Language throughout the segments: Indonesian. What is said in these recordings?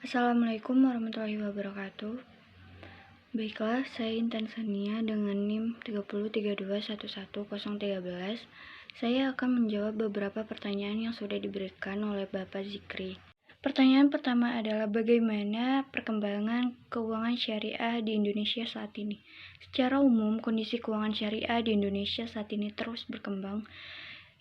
Assalamualaikum warahmatullahi wabarakatuh. Baiklah, saya Intan Sania dengan NIM 303211013. Saya akan menjawab beberapa pertanyaan yang sudah diberikan oleh Bapak Zikri. Pertanyaan pertama adalah bagaimana perkembangan keuangan syariah di Indonesia saat ini? Secara umum, kondisi keuangan syariah di Indonesia saat ini terus berkembang,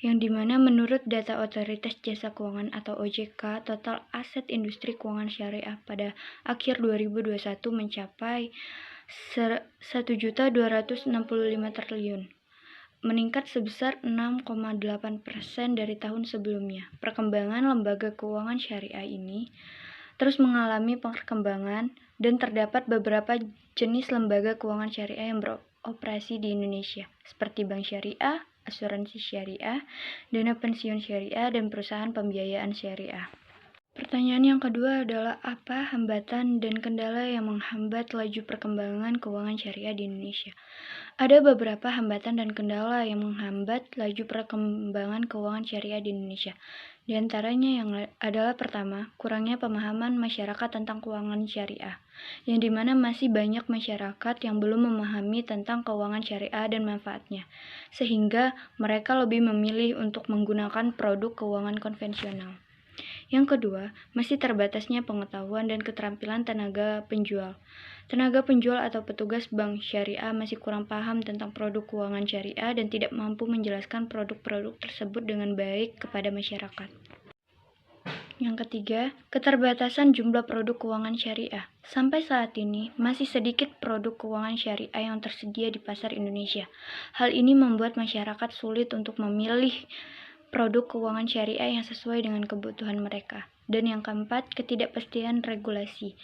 yang dimana menurut data Otoritas Jasa Keuangan atau OJK, total aset industri keuangan syariah pada akhir 2021 mencapai 1.265 triliun, meningkat sebesar 6,8% dari tahun sebelumnya. Perkembangan lembaga keuangan syariah ini terus mengalami perkembangan dan terdapat beberapa jenis lembaga keuangan syariah yang beroperasi di Indonesia, seperti bank syariah, asuransi syariah, dana pensiun syariah, dan perusahaan pembiayaan syariah. Pertanyaan yang kedua adalah apa hambatan dan kendala yang menghambat laju perkembangan keuangan syariah di Indonesia? Ada beberapa hambatan dan kendala yang menghambat laju perkembangan keuangan syariah di Indonesia. Di antaranya yang adalah pertama, kurangnya pemahaman masyarakat tentang keuangan syariah, yang dimana masih banyak masyarakat yang belum memahami tentang keuangan syariah dan manfaatnya, sehingga mereka lebih memilih untuk menggunakan produk keuangan konvensional. Yang kedua, masih terbatasnya pengetahuan dan keterampilan tenaga penjual. Tenaga penjual atau petugas bank syariah masih kurang paham tentang produk keuangan syariah dan tidak mampu menjelaskan produk-produk tersebut dengan baik kepada masyarakat. Yang ketiga, keterbatasan jumlah produk keuangan syariah. Sampai saat ini, masih sedikit produk keuangan syariah yang tersedia di pasar Indonesia. Hal ini membuat masyarakat sulit untuk memilih produk keuangan syariah yang sesuai dengan kebutuhan mereka. Dan yang keempat, ketidakpastian regulasi.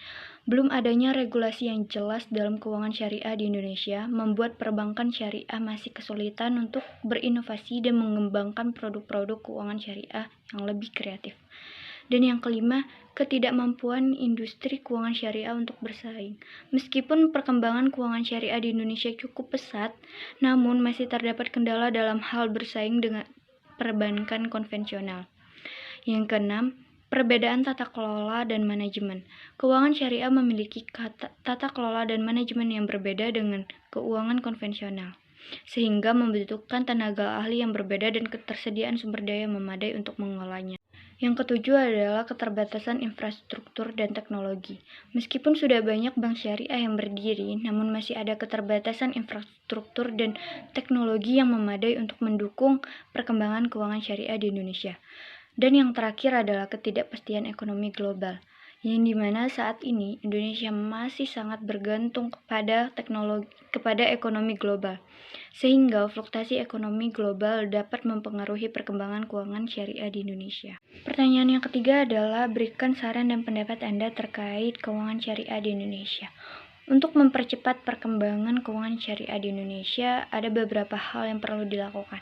Belum adanya regulasi yang jelas dalam keuangan syariah di Indonesia membuat perbankan syariah masih kesulitan untuk berinovasi dan mengembangkan produk-produk keuangan syariah yang lebih kreatif. Dan yang kelima, ketidakmampuan industri keuangan syariah untuk bersaing. Meskipun perkembangan keuangan syariah di Indonesia cukup pesat, namun masih terdapat kendala dalam hal bersaing dengan perbankan konvensional. Yang keenam, perbedaan tata kelola dan manajemen. Keuangan syariah memiliki tata kelola dan manajemen yang berbeda dengan keuangan konvensional, sehingga membutuhkan tenaga ahli yang berbeda dan ketersediaan sumber daya yang memadai untuk mengolahnya. Yang ketujuh adalah keterbatasan infrastruktur dan teknologi. Meskipun sudah banyak bank syariah yang berdiri, namun masih ada keterbatasan infrastruktur dan teknologi yang memadai untuk mendukung perkembangan keuangan syariah di Indonesia. Dan yang terakhir adalah ketidakpastian ekonomi global, yang dimana saat ini Indonesia masih sangat bergantung kepada ekonomi global, sehingga fluktuasi ekonomi global dapat mempengaruhi perkembangan keuangan syariah di Indonesia. Pertanyaan yang ketiga adalah berikan saran dan pendapat Anda terkait keuangan syariah di Indonesia. Untuk mempercepat perkembangan keuangan syariah di Indonesia, ada beberapa hal yang perlu dilakukan.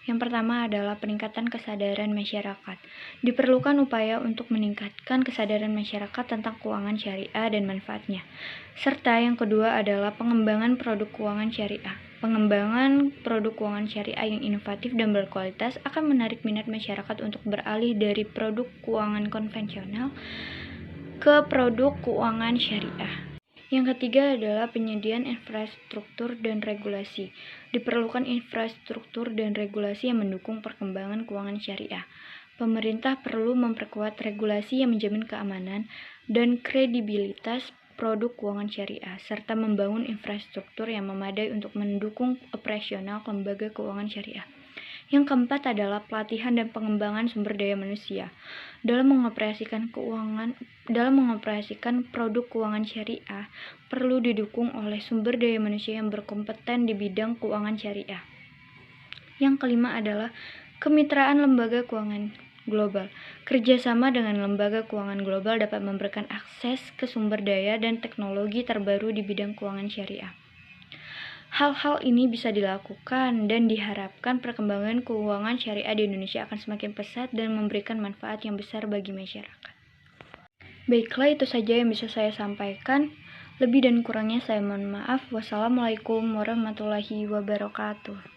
Yang pertama adalah peningkatan kesadaran masyarakat. Diperlukan upaya untuk meningkatkan kesadaran masyarakat tentang keuangan syariah dan manfaatnya. Serta yang kedua adalah pengembangan produk keuangan syariah. Pengembangan produk keuangan syariah yang inovatif dan berkualitas akan menarik minat masyarakat untuk beralih dari produk keuangan konvensional ke produk keuangan syariah. Yang ketiga adalah penyediaan infrastruktur dan regulasi. Diperlukan infrastruktur dan regulasi yang mendukung perkembangan keuangan syariah. Pemerintah perlu memperkuat regulasi yang menjamin keamanan dan kredibilitas produk keuangan syariah, serta membangun infrastruktur yang memadai untuk mendukung operasional lembaga keuangan syariah. Yang keempat adalah pelatihan dan pengembangan sumber daya manusia. Dalam mengoperasikan produk keuangan syariah, perlu didukung oleh sumber daya manusia yang berkompeten di bidang keuangan syariah. Yang kelima adalah kemitraan lembaga keuangan global. Kerjasama dengan lembaga keuangan global dapat memberikan akses ke sumber daya dan teknologi terbaru di bidang keuangan syariah. Hal-hal ini bisa dilakukan dan diharapkan perkembangan keuangan syariah di Indonesia akan semakin pesat dan memberikan manfaat yang besar bagi masyarakat. Baiklah, itu saja yang bisa saya sampaikan. Lebih dan kurangnya saya mohon maaf. Wassalamualaikum warahmatullahi wabarakatuh.